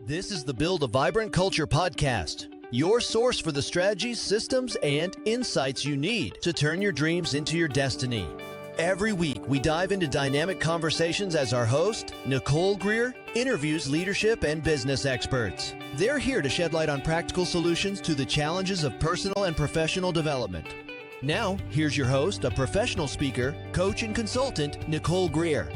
This is the Build a Vibrant Culture podcast, your source for the strategies, systems, and insights you need to turn your dreams into your destiny. Every week, we dive into dynamic conversations as our host, Nicole Greer, interviews leadership and business experts. They're here to shed light on practical solutions to the challenges of personal and professional development. Now, here's your host, a professional speaker, coach, and consultant, Nicole Greer.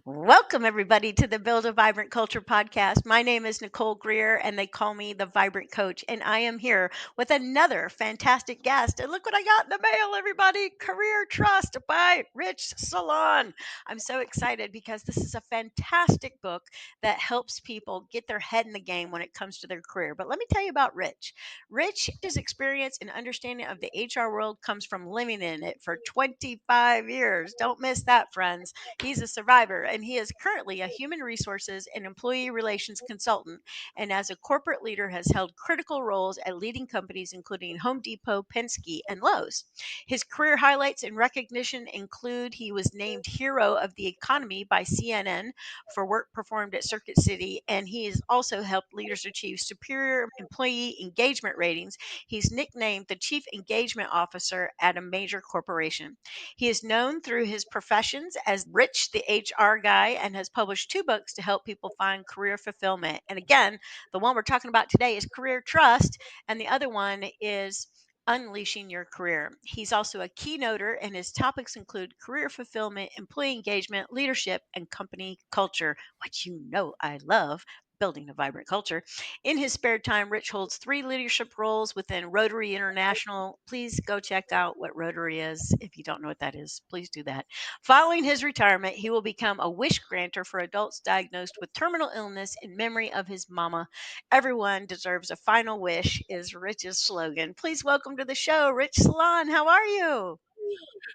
Welcome, everybody, to the Build a Vibrant Culture podcast. My name is Nicole Greer, and they call me the Vibrant Coach. And I am here with another fantastic guest. And look what I got in the mail, everybody. Career Trust by Rich Salon. I'm so excited because this is a fantastic book that helps people get their head in the game when it comes to their career. But let me tell you about Rich. Rich's experience and understanding of the HR world comes from living in it for 25 years. Don't miss that, friends. He's a survivor, and he is currently a human resources and employee relations consultant, and as a corporate leader has held critical roles at leading companies including Home Depot, Penske, and Lowe's. His career highlights and recognition include he was named Hero of the Economy by CNN for work performed at Circuit City, and he has also helped leaders achieve superior employee engagement ratings. He's nicknamed the Chief Engagement Officer at a major corporation. He is known through his professions as Rich, the HR guy, and has published 2 books to help people find career fulfillment. And again, the one we're talking about today is Career Trust, and the other one is Unleashing Your Career. He's also a keynoter, and his topics include career fulfillment, employee engagement, leadership, and company culture, which you know I love. Building a vibrant culture. In his spare time, Rich holds 3 leadership roles within Rotary International. Please go check out what Rotary is. If you don't know what that is, please do that. Following his retirement, he will become a wish granter for adults diagnosed with terminal illness in memory of his mama. Everyone deserves a final wish is Rich's slogan. Please welcome to the show, Rich Salon. How are you?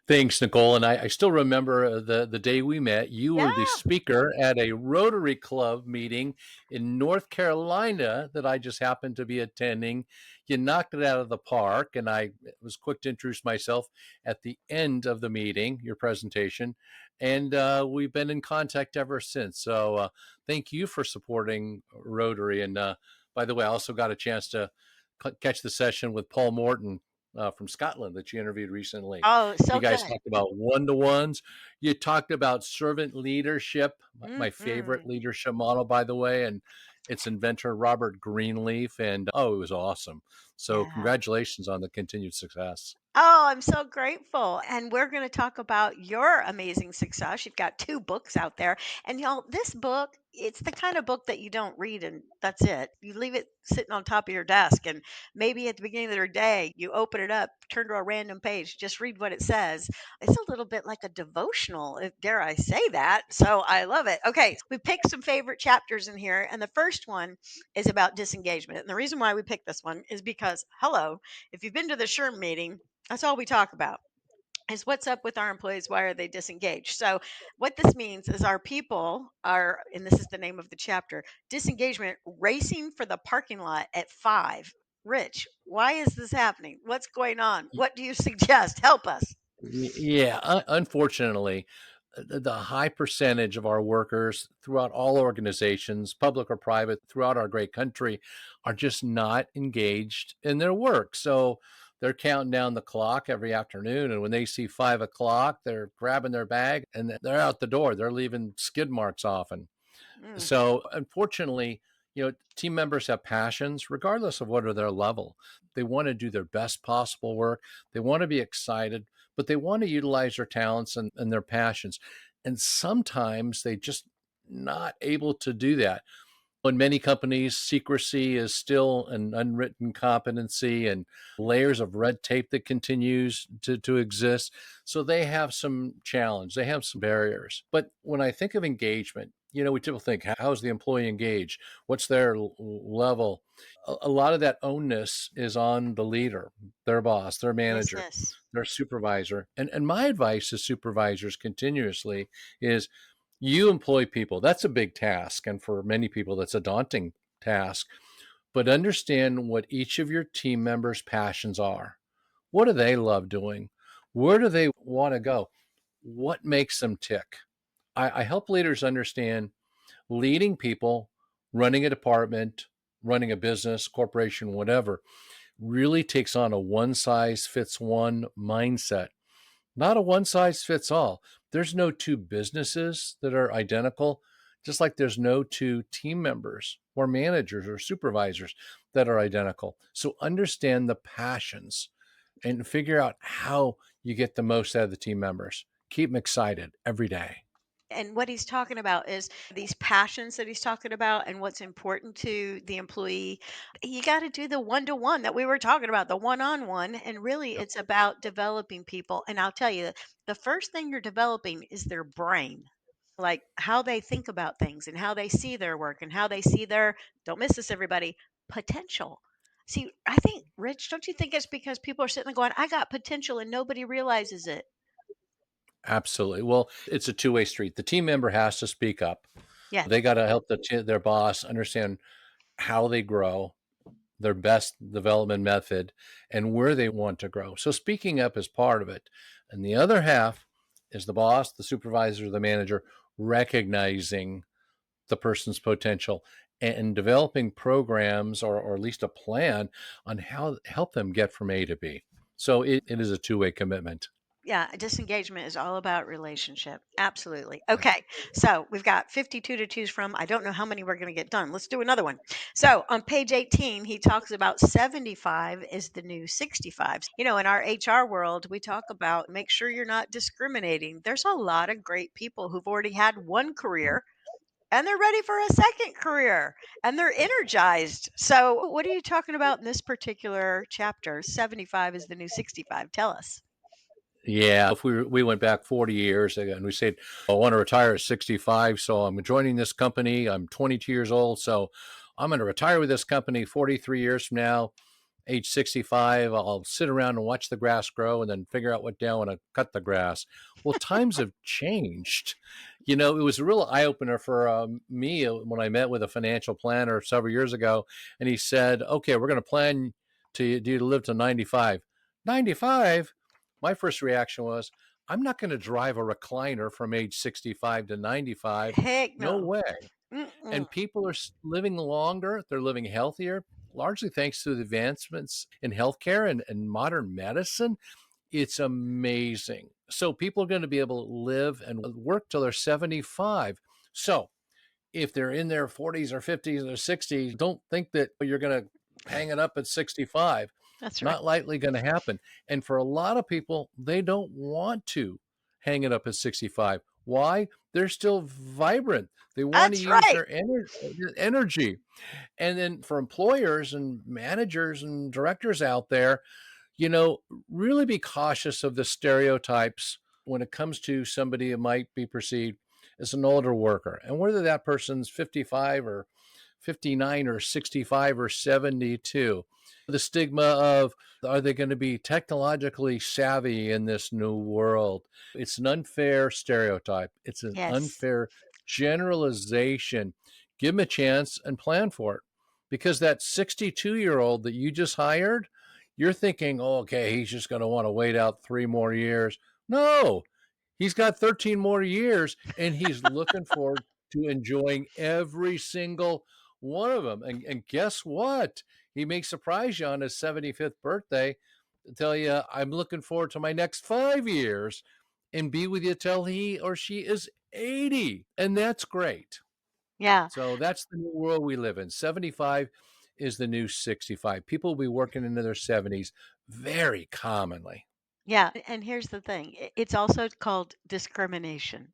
Thanks, Nicole. And I still remember the day we met. You Yeah. were the speaker at a Rotary Club meeting in North Carolina that I just happened to be attending. You knocked it out of the park, and I was quick to introduce myself at the end of the meeting, your presentation, and we've been in contact ever since. So thank you for supporting Rotary. And by the way, I also got a chance to catch the session with Paul Morton from Scotland that you interviewed recently. Oh, so You guys good. talked about one-to-ones. You talked about servant leadership, my favorite Mhm. leadership model, by the way, and its inventor, Robert Greenleaf. And it was awesome. So Yeah. congratulations on the continued success. Oh, I'm so grateful. And we're going to talk about your amazing success. You've got 2 books out there. And y'all, this book, it's the kind of book that you don't read and that's it. You leave it sitting on top of your desk. And maybe at the beginning of your day, you open it up, turn to a random page, just read what it says. It's a little bit like a devotional, if dare I say that. So I love it. Okay, we picked some favorite chapters in here. And the first one is about disengagement. And the reason why we picked this one is because, hello, if you've been to the SHRM meeting, that's all we talk about is what's up with our employees. Why are they disengaged? So, what this means is our people are, and this is the name of the chapter, disengagement racing for the parking lot at 5. Rich, why is this happening? What's going on? What do you suggest? Help us. Yeah, unfortunately, the high percentage of our workers throughout all organizations, public or private, throughout our great country, are just not engaged in their work. So they're counting down the clock every afternoon. And when they see 5 o'clock, they're grabbing their bag and they're out the door. They're leaving skid marks often. Mm, So unfortunately, team members have passions regardless of what are their level. They want to do their best possible work. They want to be excited, but they want to utilize their talents and their passions. And sometimes they just not able to do that. In many companies, secrecy is still an unwritten competency and layers of red tape that continues to exist. So they have some challenge, they have some barriers. But when I think of engagement, we typically think, how's the employee engaged? What's their level? A lot of that onus is on the leader, their boss, their yes, manager, yes. their supervisor. And my advice to supervisors continuously is you employ people. That's a big task. And for many people, that's a daunting task. But understand what each of your team members' passions are. What do they love doing? Where do they want to go? What makes them tick? I help leaders understand leading people, running a department, running a business, corporation, whatever, really takes on a one size fits one mindset, not a one size fits all. There's no two businesses that are identical, just like there's no two team members or managers or supervisors that are identical. So understand the passions and figure out how you get the most out of the team members. Keep them excited every day. And what he's talking about is these passions that he's talking about and what's important to the employee. You got to do the one to one that we were talking about, the one on one. And really, Yep. it's about developing people. And I'll tell you, the first thing you're developing is their brain, like how they think about things and how they see their work and how they see their, don't miss this, everybody, potential. See, I think, Rich, don't you think it's because people are sitting there going, I got potential and nobody realizes it? Absolutely. Well, it's a two-way street. The team member has to speak up. Yeah. They got to help their boss understand how they grow, their best development method, and where they want to grow. So speaking up is part of it. And the other half is the boss, the supervisor, the manager recognizing the person's potential and developing programs or at least a plan on how to help them get from A to B. So it is a two-way commitment. Yeah, disengagement is all about relationship. Absolutely. Okay. So we've got 52 to choose from. I don't know how many we're going to get done. Let's do another one. So on page 18, he talks about 75 is the new 65. In our HR world, we talk about make sure you're not discriminating. There's a lot of great people who've already had one career and they're ready for a second career and they're energized. So, what are you talking about in this particular chapter? 75 is the new 65. Tell us. Yeah, if we went back 40 years and we said, I want to retire at 65, so I'm joining this company. I'm 22 years old, so I'm going to retire with this company 43 years from now. Age 65, I'll sit around and watch the grass grow and then figure out what day I want to cut the grass. Well, times have changed. It was a real eye opener for me when I met with a financial planner several years ago, and he said, "Okay, we're going to plan to live to 95." 95? My first reaction was, I'm not going to drive a recliner from age 65 to 95. Heck No no. way. Mm-mm. And people are living longer, they're living healthier, largely thanks to the advancements in healthcare and modern medicine. It's amazing. So people are going to be able to live and work till they're 75. So if they're in their 40s or 50s or 60s, don't think that you're going to hang it up at 65. That's right. Not likely going to happen. And for a lot of people, they don't want to hang it up at 65. Why? They're still vibrant. They want to That's use right. their energy. And then for employers and managers and directors out there, you know, really be cautious of the stereotypes when it comes to somebody that might be perceived as an older worker. And whether that person's 55 or 59 or 65 or 72, the stigma of are they going to be technologically savvy in this new world? It's an unfair stereotype. It's an Yes. unfair generalization. Give them a chance and plan for it. Because that 62-year-old that you just hired, you're thinking, oh, okay, he's just going to want to wait out 3 more years. No, he's got 13 more years and he's looking forward to enjoying every single one of them. And guess what? He may surprise you on his 75th birthday to tell you, I'm looking forward to my next 5 years and be with you till he or she is 80. And that's great. Yeah. So that's the new world we live in. 75 is the new 65. People will be working into their 70s very commonly. Yeah. And here's the thing, it's also called discrimination.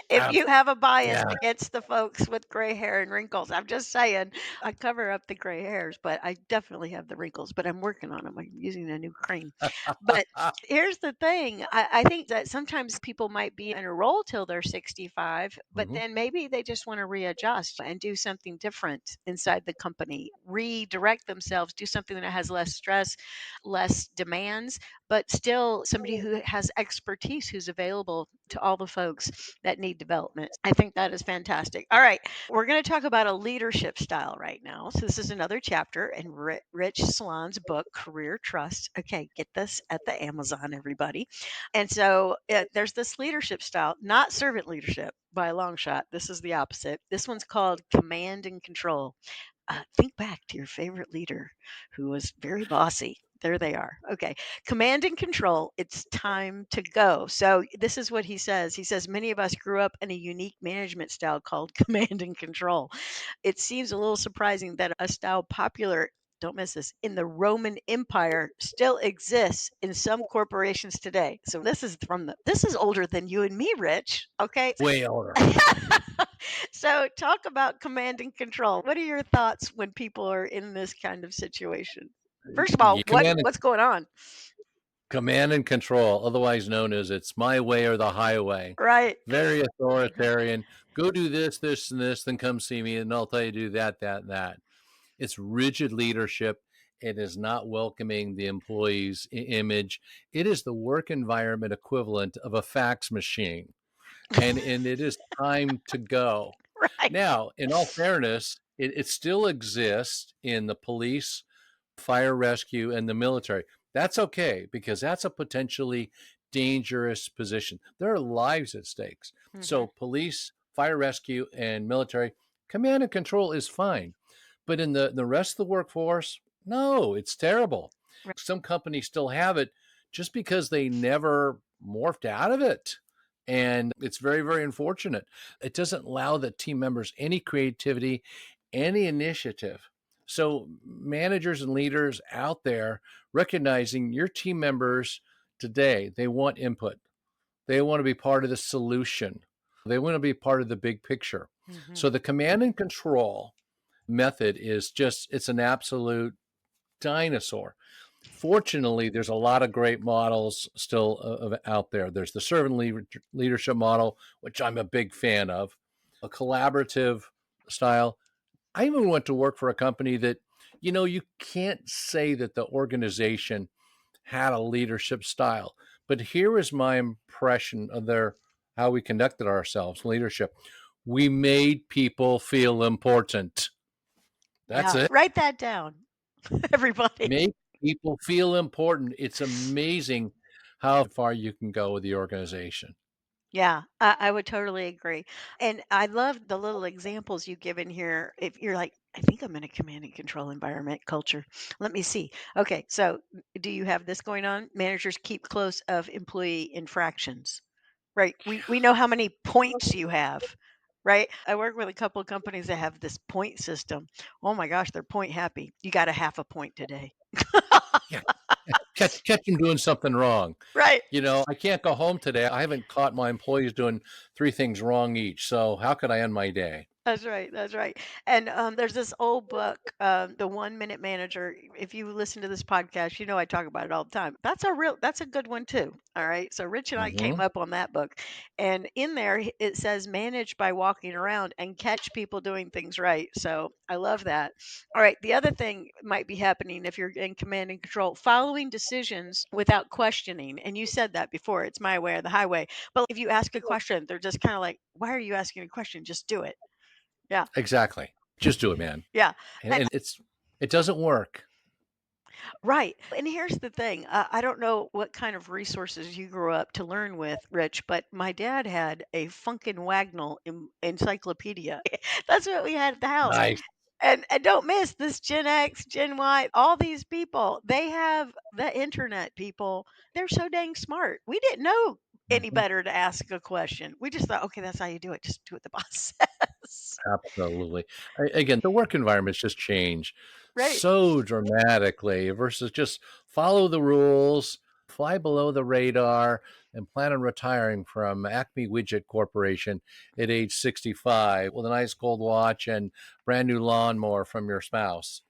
If Um, you have a bias yeah. against the folks with gray hair and wrinkles, I'm just saying, I cover up the gray hairs, but I definitely have the wrinkles, but I'm working on them. I'm using a new cream. But here's the thing, I think that sometimes people might be in a role till they're 65, but Mhm. then maybe they just want to readjust and do something different inside the company, redirect themselves, do something that has less stress, less demands. but still somebody who has expertise who's available to all the folks that need development. I think that is fantastic. All right, we're going to talk about a leadership style right now. So this is another chapter in Rich Salon's book, Career Trust. Okay, get this at the Amazon, everybody. And so there's this leadership style, not servant leadership by a long shot. This is the opposite. This one's called command and control. Think back to your favorite leader who was very bossy. There they are. Okay. Command and control. It's time to go. So, this is what he says. He says, many of us grew up in a unique management style called command and control. It seems a little surprising that a style popular, don't miss this, in the Roman Empire still exists in some corporations today. So, this is older than you and me, Rich. Okay. Way older. So, talk about command and control. What are your thoughts when people are in this kind of situation? First of all, You command what's going on? Command and control, otherwise known as it's my way or the highway. Right. Very authoritarian. Go do this, this, and this, then come see me, and I'll tell you to do that, that, and that. It's rigid leadership. It is not welcoming the employee's image. It is the work environment equivalent of a fax machine, and it is time to go. Right. Now, in all fairness, it still exists in the police, fire rescue, and the military. That's okay because that's a potentially dangerous position. There are lives at stakes. So police, fire rescue, and military, command and control is fine. But in the rest of the workforce, no, it's terrible. Right. Some companies still have it just because they never morphed out of it. And it's very, very unfortunate. It doesn't allow the team members any creativity, any initiative. So managers and leaders out there recognizing your team members today, they want input. They want to be part of the solution. They want to be part of the big picture. So the command and control method is just, it's an absolute dinosaur. Fortunately, there's a lot of great models still out there. There's the servant leadership model, which I'm a big fan of, a collaborative style. I even went to work for a company that, you can't say that the organization had a leadership style, but here is my impression of how we conducted ourselves, leadership. We made people feel important. That's it. Write that down, everybody. Make people feel important. It's amazing how far you can go with the organization. Yeah, I would totally agree. And I love the little examples you give in here. If you're like, I think I'm in a command and control environment culture. Let me see. Okay, so do you have this going on? Managers keep close of employee infractions. Right. We know how many points you have. Right. I work with a couple of companies that have this point system. Oh my gosh, they're point happy. You got a half a point today. Yeah. Catch them doing something wrong. Right. I can't go home today. I haven't caught my employees doing 3 things wrong each. So how could I end my day? That's right. That's right. And there's this old book, The 1 Minute Manager. If you listen to this podcast, I talk about it all the time. That's a good one too. All right. So Rich and I came Mm-hmm. up on that book, and in there it says manage by walking around and catch people doing things right. So I love that. All right. The other thing might be happening if you're in command and control, following decisions without questioning. And you said that before. It's my way or the highway. But if you ask a question, they're just kind of like, "Why are you asking a question? Just do it." Yeah. Exactly. Just do it, man. Yeah. And it doesn't work. Right. And here's the thing. I don't know what kind of resources you grew up to learn with, Rich, but my dad had a Funkin' Wagnall encyclopedia. That's what we had at the house. Nice. And don't miss this Gen X, Gen Y, all these people, they have the internet, people. They're so dang smart. We didn't know any Mhm. better to ask a question. We just thought, okay, that's how you do it. Just do what the boss says. Absolutely. Again, the work environment's just changed Right. so dramatically versus just follow the rules, fly below the radar, and plan on retiring from Acme Widget Corporation at age 65 with a nice gold watch and brand new lawnmower from your spouse.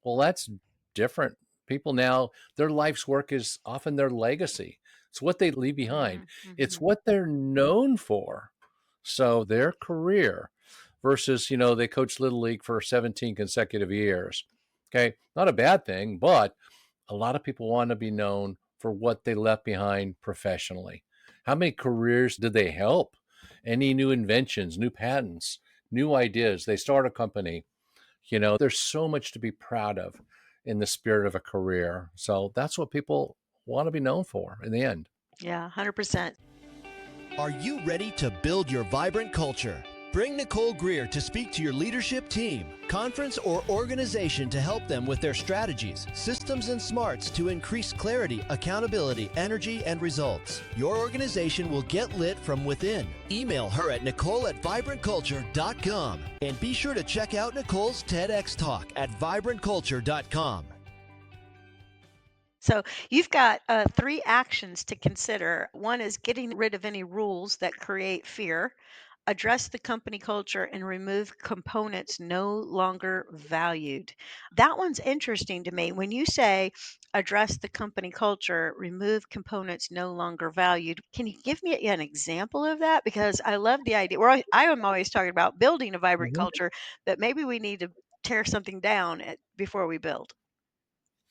Well, that's different. People now, their life's work is often their legacy. It's what they leave behind. It's Hmm. what they're known for. So their career versus, they coached Little League for 17 consecutive years. Okay. Not a bad thing, but a lot of people want to be known for what they left behind professionally. How many careers did they help? Any new inventions, new patents, new ideas? They start a company. There's so much to be proud of in the spirit of a career. So that's what people want to be known for in the end. Yeah, 100%. Are you ready to build your vibrant culture? Bring Nicole Greer to speak to your leadership team, conference, or organization to help them with their strategies, systems, and smarts to increase clarity, accountability, energy, and results. Your organization will get lit from within. Email her at nicole@vibrantculture.com and be sure to check out Nicole's TEDx talk at vibrantculture.com. So you've got 3 actions to consider. One is getting rid of any rules that create fear, address the company culture, and remove components no longer valued. That one's interesting to me. When you say address the company culture, remove components no longer valued, can you give me an example of that? Because I love the idea. I am always talking about building a vibrant Mhm. culture, but maybe we need to tear something down before we build.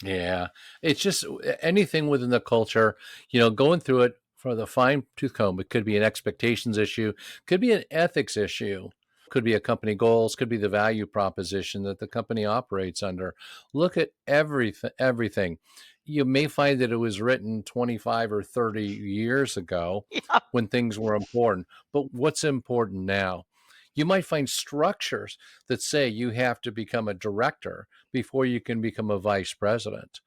Yeah, it's just anything within the culture, going through it for the fine tooth comb. It could be an expectations issue, could be an ethics issue, could be a company goals, could be the value proposition that the company operates under. Look at everything. You may find that it was written 25 or 30 years ago Yeah, when things were important, but what's important now? You might find structures that say you have to become a director before you can become a vice president.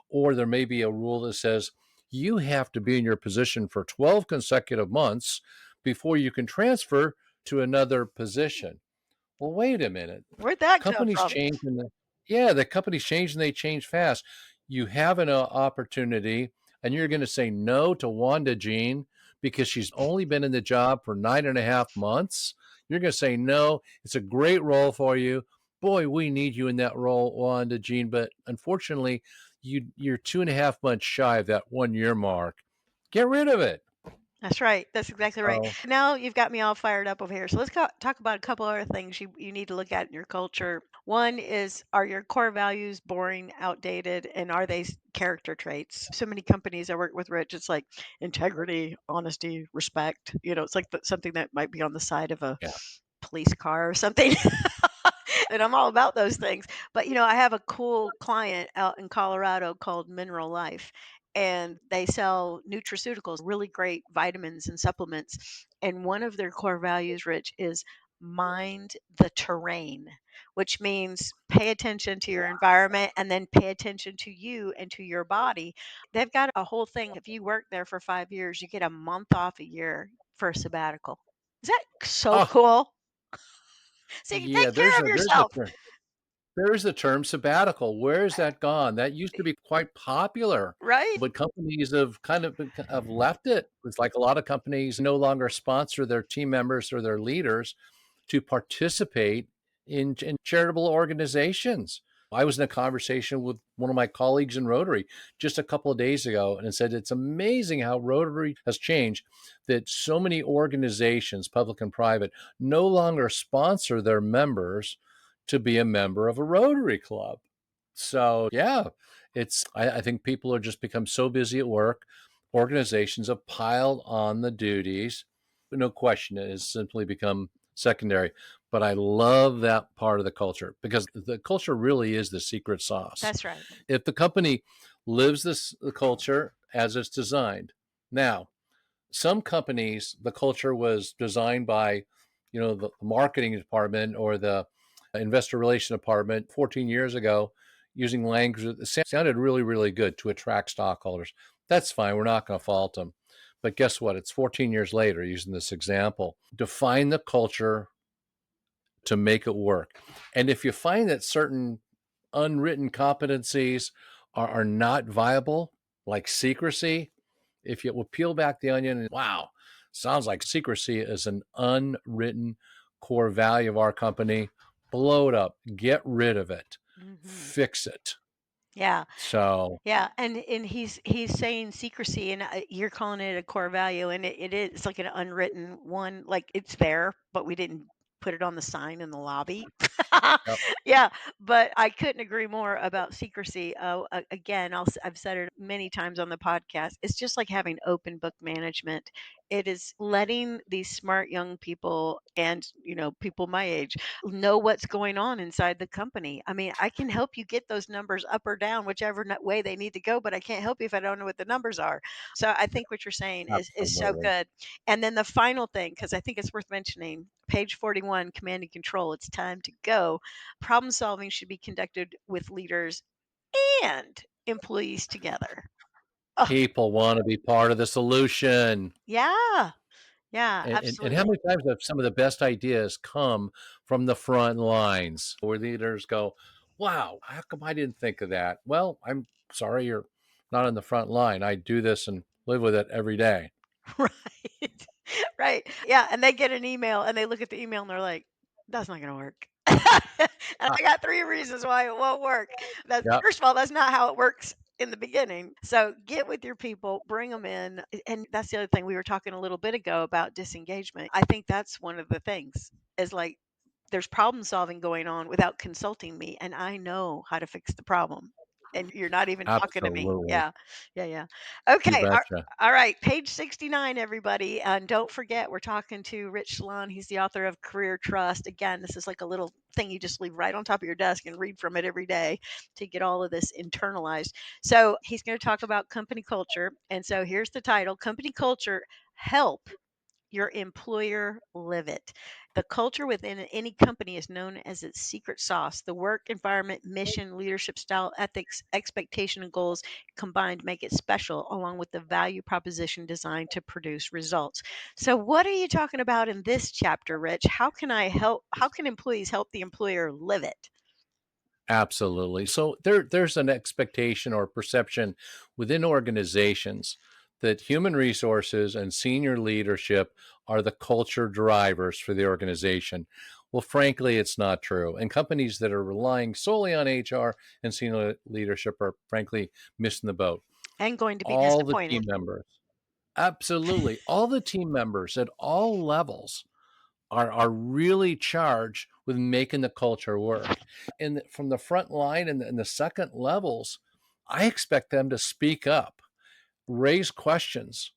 Or there may be a rule that says you have to be in your position for 12 consecutive months before you can transfer to another position. Well, wait a minute. where'd that come Companies from? change the companies change and they change fast. You have an opportunity and you're going to say no to Wanda Jean because she's only been in the job for 9.5 months. You're going to say no. It's a great role for you. Boy, we need you in that role, Wanda Jean. But unfortunately, you're 2.5 months shy of that 1 year mark. Get rid of it. That's right. That's exactly right. So, Now you've got me all fired up over here. So let's talk about a couple other things you need to look at in your culture. One is, are your core values boring, outdated, and are they character traits? So many companies I work with, Rich, it's like integrity, honesty, respect. It's like something that might be on the side of a yeah. police car or something. And I'm all about those things. But I have a cool client out in Colorado called Mineral Life, and they sell nutraceuticals, really great vitamins and supplements. And one of their core values, Rich, is mind the terrain, which means pay attention to your environment and then pay attention to you and to your body. They've got a whole thing. If you work there for 5 years, you get a month off a year for a sabbatical. Is that so Oh, cool? So you can yeah. take care There's of a there's a yourself. term. There's the term sabbatical. Where has that gone? That used to be quite popular, Right? but companies have kind of have left it. It's like a lot of companies no longer sponsor their team members or their leaders to participate in charitable organizations. I was in a conversation with one of my colleagues in Rotary just a couple of days ago and said it's amazing how Rotary has changed, that so many organizations, public and private, no longer sponsor their members to be a member of a Rotary Club. So, yeah, I think people are just become so busy at work. Organizations have piled on the duties. No question, it has simply become secondary. But I love that part of the culture because the culture really is the secret sauce. That's right. If the company lives the culture as it's designed, now some companies, the culture was designed by, the marketing department or the investor relation department 14 years ago, using language that sounded really, really good to attract stockholders. That's fine. We're not going to fault them. But guess what? It's 14 years later, using this example. Define the culture to make it work. And if you find that certain unwritten competencies are not viable, like secrecy, if you will peel back the onion and wow, sounds like secrecy is an unwritten core value of our company, blow it up, get rid of it, Hmm. fix it. Yeah. So, Yeah. And he's saying secrecy, and you're calling it a core value, and it is. It's like an unwritten one. Like it's there, but we didn't put it on the sign in the lobby. Yep. Yeah, but I couldn't agree more about secrecy. Again, I've said it many times on the podcast. It's just like having open book management. It is letting these smart young people and, people my age know what's going on inside the company. I mean, I can help you get those numbers up or down, whichever way they need to go, but I can't help you if I don't know what the numbers are. So I think what you're saying is so Absolutely. good. And then the final thing, because I think it's worth mentioning, page 41, command and control. It's time to go. Problem solving should be conducted with leaders and employees together. Oh, People want to be part of the solution. yeah. Yeah, And how absolutely. many times have some of the best ideas come from the front lines where leaders go, wow, how come I didn't think of that? Well, I'm sorry you're not on the front line. I do this and live with it every day. Right. Right. Yeah, and they get an email and they look at the email and they're like, "That's not gonna work." And Ah, I got 3 reasons why it won't work. That's yep, first of all, that's not how it works in the beginning. So get with your people, bring them in, and that's the other thing we were talking a little bit ago about disengagement. I think that's one of the things is like there's problem solving going on without consulting me, and I know how to fix the problem. And you're not even talking to me. absolutely. Yeah. Yeah, yeah. You Okay. betcha. All right. Page 69, everybody. And don't forget, we're talking to Rich Salon. He's the author of Career Trust. Again, this is like a little thing you just leave right on top of your desk and read from it every day to get all of this internalized. So he's going to talk about company culture. And so here's the title: Company Culture Help Your Employer Live It. The culture within any company is known as its secret sauce. The work environment, mission, leadership style, ethics, expectation, and goals combined make it special, along with the value proposition designed to produce results. So, what are you talking about in this chapter, Rich? How can I help? How can employees help the employer live it? Absolutely. So there's an expectation or perception within organizations that human resources and senior leadership are the culture drivers for the organization. Well, frankly, it's not true. And companies that are relying solely on HR and senior leadership are frankly missing the boat. And going to be All the team disappointed. members, absolutely, all the team members at all levels are really charged with making the culture work. And from the front line and the second levels, I expect them to speak up, raise questions.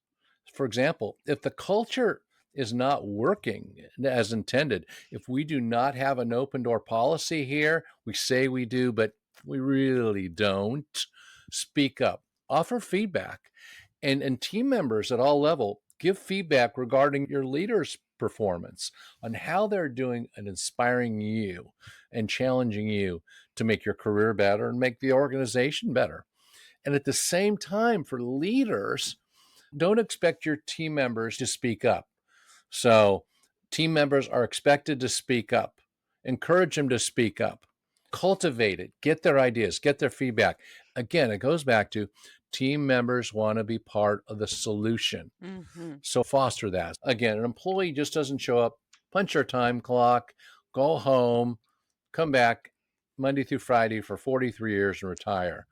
For example, if the culture is not working as intended, if we do not have an open door policy here, we say we do, but we really don't, speak up, offer feedback, and team members at all level give feedback regarding your leader's performance on how they're doing and inspiring you and challenging you to make your career better and make the organization better. And at the same time, for leaders, don't expect your team members to speak up. So, team members are expected to speak up. Encourage them to speak up. Cultivate it. Get their ideas, get their feedback. Again, it goes back to team members want to be part of the solution. Hmm. So, foster that. Again, an employee just doesn't show up, punch their time clock, go home, come back Monday through Friday for 43 years and retire.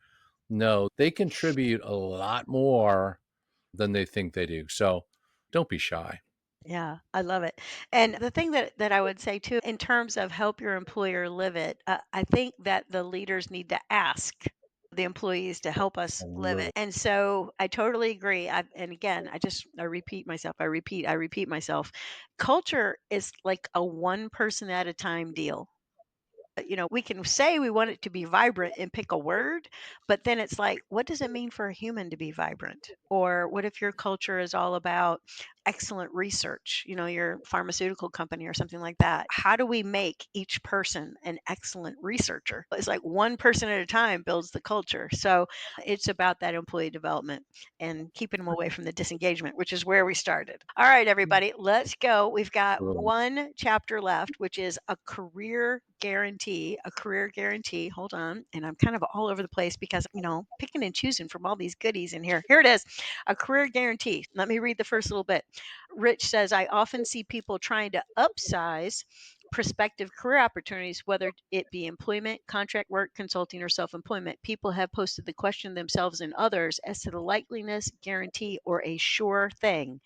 No, they contribute a lot more than they think they do. So don't be shy. Yeah, I love it. And the thing that I would say too, in terms of help your employer live it, I think that the leaders need to ask the employees to help us live it. Absolutely. And so I totally agree. And again, I repeat myself. I repeat myself. Culture is like a one person at a time deal. We can say we want it to be vibrant and pick a word, but then it's like, what does it mean for a human to be vibrant? Or what if your culture is all about excellent research, your pharmaceutical company or something like that? How do we make each person an excellent researcher? It's like one person at a time builds the culture. So it's about that employee development and keeping them away from the disengagement, which is where we started. All right, everybody, let's go. We've got Absolutely. one chapter left, which is a career guarantee. A career guarantee. Hold on. And I'm kind of all over the place because, picking and choosing from all these goodies in here. Here it is: a career guarantee. Let me read the first little bit. Rich says, I often see people trying to upsize prospective career opportunities, whether it be employment, contract work, consulting, or self-employment. People have posted the question themselves and others as to the likeliness, guarantee, or a sure thing.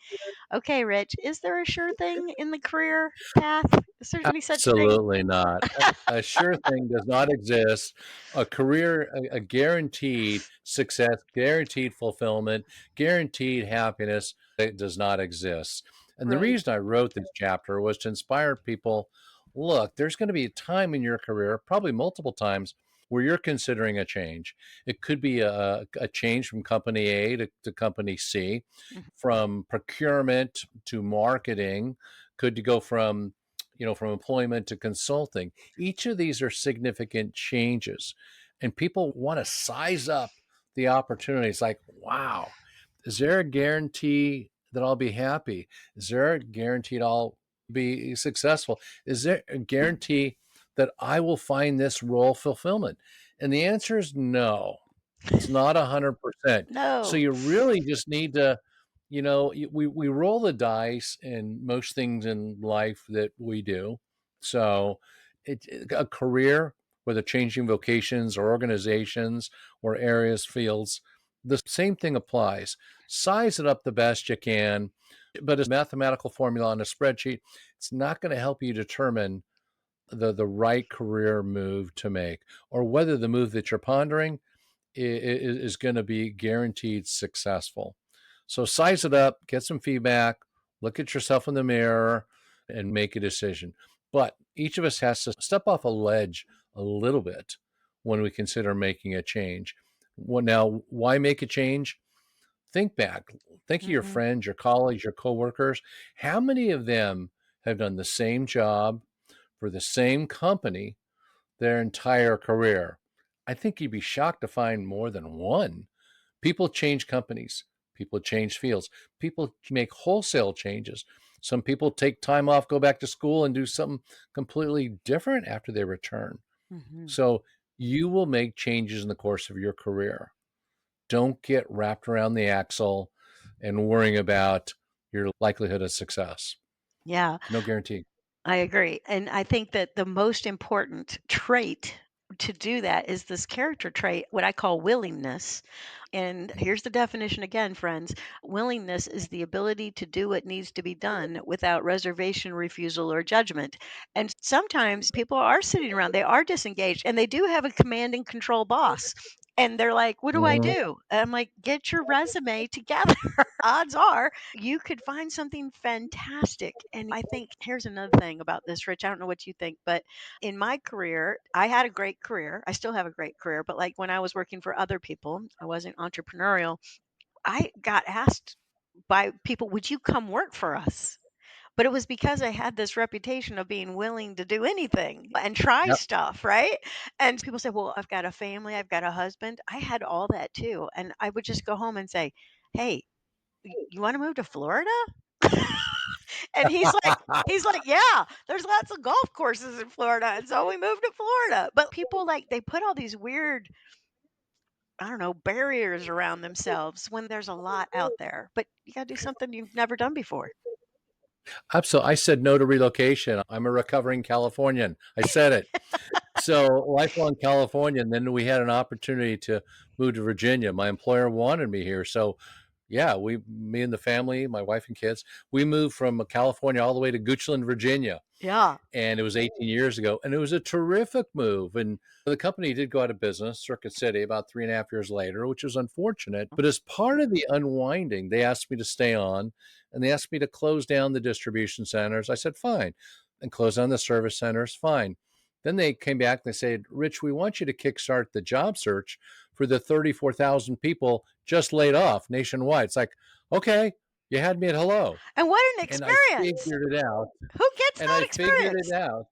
Okay, Rich, is there a sure thing in the career path? Is there any such thing? Absolutely not. A sure thing does not exist. A career, a guaranteed success, guaranteed fulfillment, guaranteed happiness, it does not exist. And the Right. reason I wrote this chapter was to inspire people. Look, there's going to be a time in your career, probably multiple times, where you're considering a change. It could be a change from company A to company C, Mhm. from procurement to marketing, could go from from employment to consulting. Each of these are significant changes, and people want to size up the opportunities. Like, wow, is there a guarantee that I'll be happy? Is there a guarantee I'll be successful? Is there a guarantee that I will find this role fulfillment? And the answer is no. It's not 100%. So No. you really just need to, we roll the dice in most things in life that we do. So a career, whether changing vocations or organizations or areas, fields, the same thing applies. Size it up the best you can, but a mathematical formula on a spreadsheet, it's not going to help you determine the right career move to make, or whether the move that you're pondering is going to be guaranteed successful. So size it up, get some feedback, look at yourself in the mirror, and make a decision. But each of us has to step off a ledge a little bit when we consider making a change. Well, now, why make a change? Think back. Think of your Mhm. friends, your colleagues, your coworkers. How many of them have done the same job for the same company their entire career? I think you'd be shocked to find more than one. People change companies, people change fields, people make wholesale changes. Some people take time off, go back to school, and do something completely different after they return. Mhm. So you will make changes in the course of your career. Don't get wrapped around the axle and worrying about your likelihood of success. Yeah. No guarantee. I agree. And I think that the most important trait to do that is this character trait, what I call willingness. And here's the definition again, friends. Willingness is the ability to do what needs to be done without reservation, refusal, or judgment. And sometimes people are sitting around, they are disengaged, and they do have a command and control boss. And they're like, what do I Mhm. do? And I'm like, get your resume together. Odds are you could find something fantastic. And I think here's another thing about this, Rich. I don't know what you think, but in my career, I had a great career. I still have a great career, but like when I was working for other people, I wasn't entrepreneurial. I got asked by people, would you come work for us? But it was because I had this reputation of being willing to do anything and try Yep. stuff, right? And people say, well, I've got a family, I've got a husband. I had all that too. And I would just go home and say, hey, you want to move to Florida? And he's like, yeah, there's lots of golf courses in Florida. And so we moved to Florida. But people like they put all these weird, I don't know, barriers around themselves when there's a lot out there. But you got to do something you've never done before. Absolutely. I said no to relocation. I'm a recovering Californian. I said it. So lifelong Californian. Then we had an opportunity to move to Virginia. My employer wanted me here. So yeah, me and the family, my wife and kids, we moved from California all the way to Goochland, Virginia. Yeah. And it was 18 years ago. And it was a terrific move. And the company did go out of business, Circuit City, about 3.5 years later, which was unfortunate. But as part of the unwinding, they asked me to stay on, and they asked me to close down the distribution centers. I said, fine. And close down the service centers, fine. Then they came back and they said, Rich, we want you to kickstart the job search for the 34,000 people just laid off nationwide. It's like, okay, you had me at hello. And what an And I experience. figured it out. Who gets And that I figured it experience? out.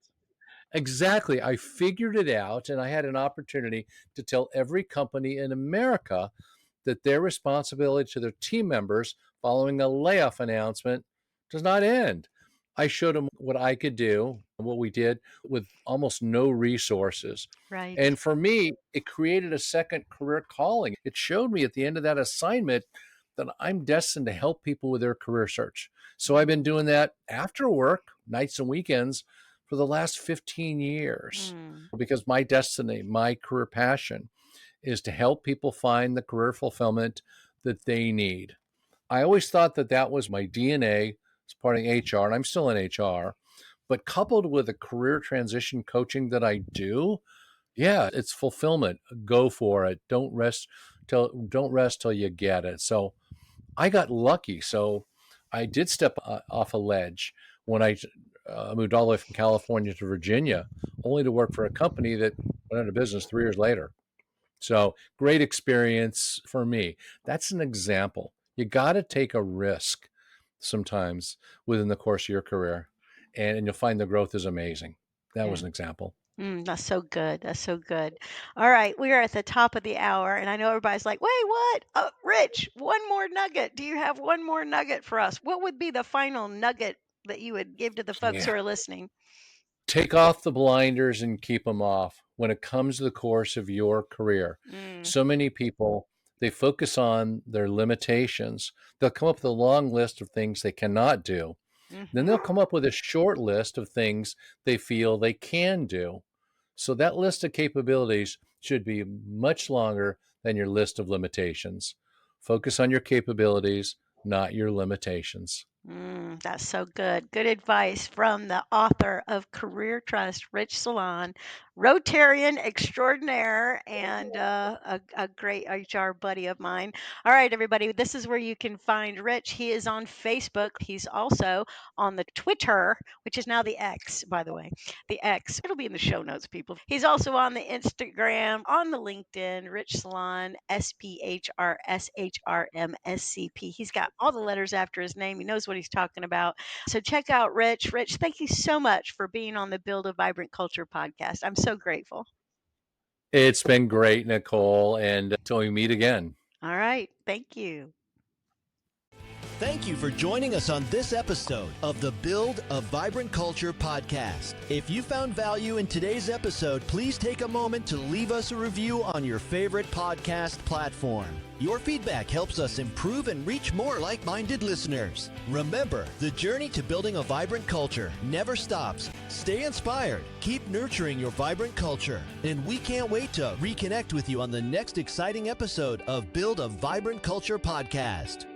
Exactly. I figured it out, and I had an opportunity to tell every company in America that their responsibility to their team members following a layoff announcement does not end. I showed them what I could do, what we did with almost no resources. Right. And for me, it created a second career calling. It showed me at the end of that assignment that I'm destined to help people with their career search. So I've been doing that after work, nights and weekends, for the last 15 years Mm. because my destiny, my career passion is to help people find the career fulfillment that they need. I always thought that that was my DNA as part of HR, and I'm still in HR, but coupled with the career transition coaching that I do, yeah, it's fulfillment. Go for it. Don't rest till you get it. So I got lucky. So I did step off a ledge when I moved all the way from California to Virginia, only to work for a company that went out of business 3 years later. So great experience for me. That's an example. You got to take a risk sometimes within the course of your career, and you'll find the growth is amazing. That Yeah. was an example. That's so good. That's so good. All right, we are at the top of the hour, and I know everybody's like, "Wait, what? Rich, one more nugget. Do you have one more nugget for us? What would be the final nugget that you would give to the folks who Yeah. are listening?" Take off the blinders and keep them off when it comes to the course of your career. Mm, So many people, they focus on their limitations. They'll come up with a long list of things they cannot do. Then they'll mhm. come up with a short list of things they feel they can do. So that list of capabilities should be much longer than your list of limitations. Focus on your capabilities, not your limitations. That's so good. Good advice from the author of Career Trust, Rich Salon, Rotarian extraordinaire, and a great HR buddy of mine. All right, everybody, this is where you can find Rich. He is on Facebook. He's also on the Twitter, which is now the X, by the way. The X. It'll be in the show notes, people. He's also on the Instagram, on the LinkedIn, Rich Salon, SPHRSHRMSCP. He's got all the letters after his name. He knows what he's talking about. So check out Rich. Rich, thank you so much for being on the Build a Vibrant Culture podcast. I'm so grateful. It's been great, Nicole, and until we meet again. All right. Thank you. Thank you for joining us on this episode of the Build a Vibrant Culture podcast. If you found value in today's episode, please take a moment to leave us a review on your favorite podcast platform. Your feedback helps us improve and reach more like-minded listeners. Remember, the journey to building a vibrant culture never stops. Stay inspired, keep nurturing your vibrant culture, and we can't wait to reconnect with you on the next exciting episode of Build a Vibrant Culture podcast.